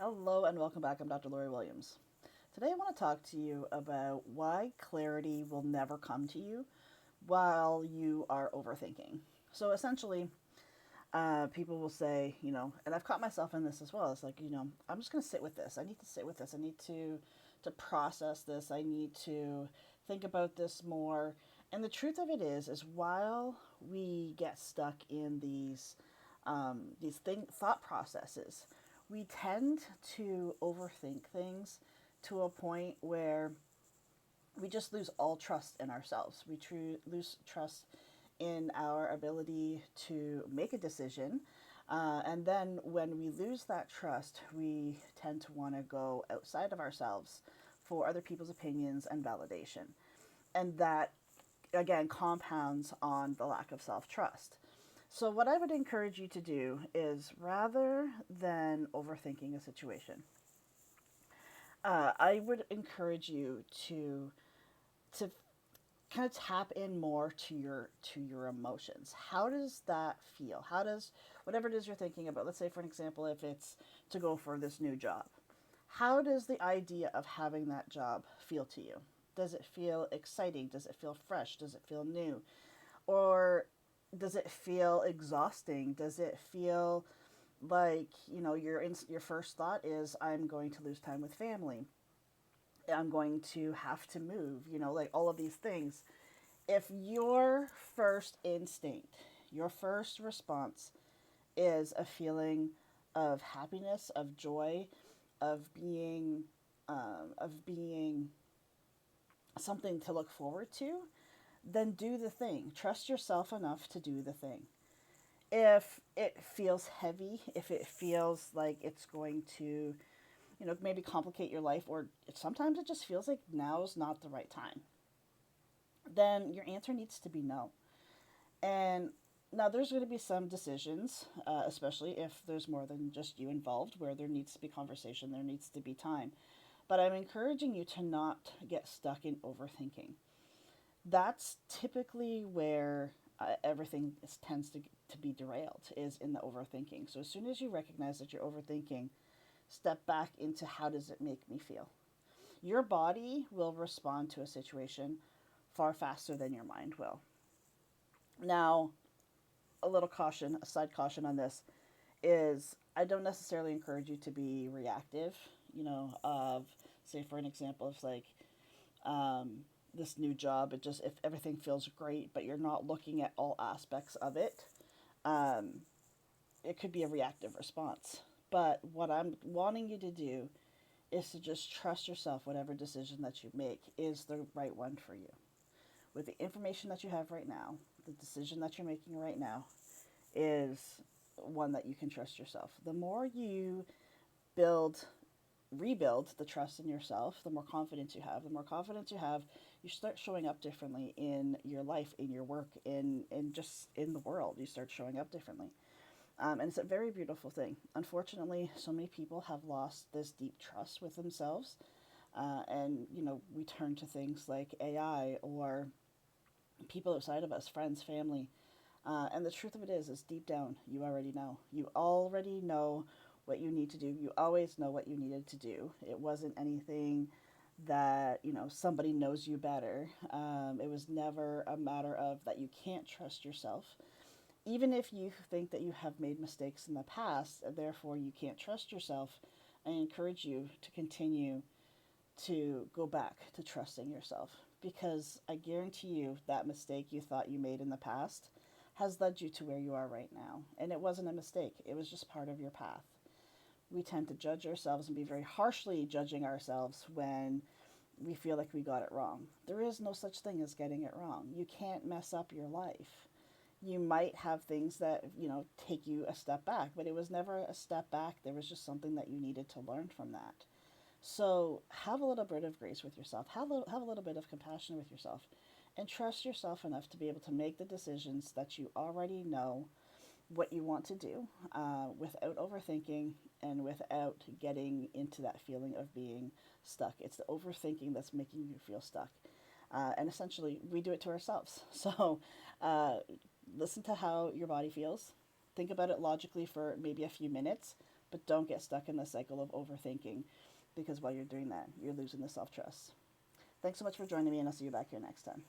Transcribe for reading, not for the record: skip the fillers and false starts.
Hello and welcome back. I'm Dr. Lori Williams. Today I want to talk to you about why clarity will never come to you while you are overthinking. So essentially, people will say, and I've caught myself in this as well. It's like, I'm just going to sit with this. I need to sit with this. I need to process this. I need to think about this more. And the truth of it is while we get stuck in these thought processes, we tend to overthink things to a point where we just lose all trust in ourselves. Lose trust in our ability to make a decision. And then when we lose that trust, we tend to want to go outside of ourselves for other people's opinions and validation. And that, again, compounds on the lack of self trust. So, what I would encourage you to do is rather than overthinking a situation, I would encourage you to kind of tap in more to your emotions. How does that feel? How does whatever it is you're thinking about? Let's say, for an example, if it's to go for this new job, how does the idea of having that job feel to you? Does it feel exciting? Does it feel fresh? Does it feel new? Or does it feel exhausting? Does it feel like your first thought is I'm going to lose time with family, I'm going to have to move, like all of these things. If your first instinct, your first response is a feeling of happiness, of joy, of being something to look forward to, then do the thing. Trust yourself enough to do the thing. If it feels heavy, if it feels like it's going to, maybe complicate your life, or sometimes it just feels like now's not the right time, then your answer needs to be no. And now there's going to be some decisions, especially if there's more than just you involved, where there needs to be conversation, there needs to be time. But I'm encouraging you to not get stuck in overthinking. That's typically where tends to be derailed, is in the overthinking. So as soon as you recognize that you're overthinking, step back into how does it make me feel. Your body will respond to a situation far faster than your mind will. Now, a little caution, a side caution on this is I don't necessarily encourage you to be reactive, of, say, for an example, it's like, um, this new job, if everything feels great, but you're not looking at all aspects of it, um, it could be a reactive response. But what I'm wanting you to do is to just trust yourself, whatever decision that you make is the right one for you. With the information that you have right now, the decision that you're making right now is one that you can trust yourself. The more you build rebuild the trust in yourself, the more confidence you have. The more confidence you have, you start showing up differently in your life, in your work, in just in the world. You start showing up differently. And it's a very beautiful thing. Unfortunately, so many people have lost this deep trust with themselves. And we turn to things like AI or people outside of us, friends, family. And the truth of it is deep down, you already know. You already know what you need to do. You always know what you needed to do. It wasn't anything that, somebody knows you better. It was never a matter of that you can't trust yourself. Even if you think that you have made mistakes in the past, therefore you can't trust yourself, I encourage you to continue to go back to trusting yourself, because I guarantee you that mistake you thought you made in the past has led you to where you are right now. And it wasn't a mistake, it was just part of your path. We tend to judge ourselves and be very harshly judging ourselves when we feel like we got it wrong. There is no such thing as getting it wrong. You can't mess up your life. You might have things that, take you a step back, but it was never a step back. There was just something that you needed to learn from that. So have a little bit of grace with yourself. Have a little bit of compassion with yourself. And trust yourself enough to be able to make the decisions that you already know what you want to do, without overthinking and without getting into that feeling of being stuck. It's the overthinking that's making you feel stuck. And essentially, we do it to ourselves. So listen to how your body feels. Think about it logically for maybe a few minutes, but don't get stuck in the cycle of overthinking, because while you're doing that, you're losing the self trust. Thanks so much for joining me, and I'll see you back here next time.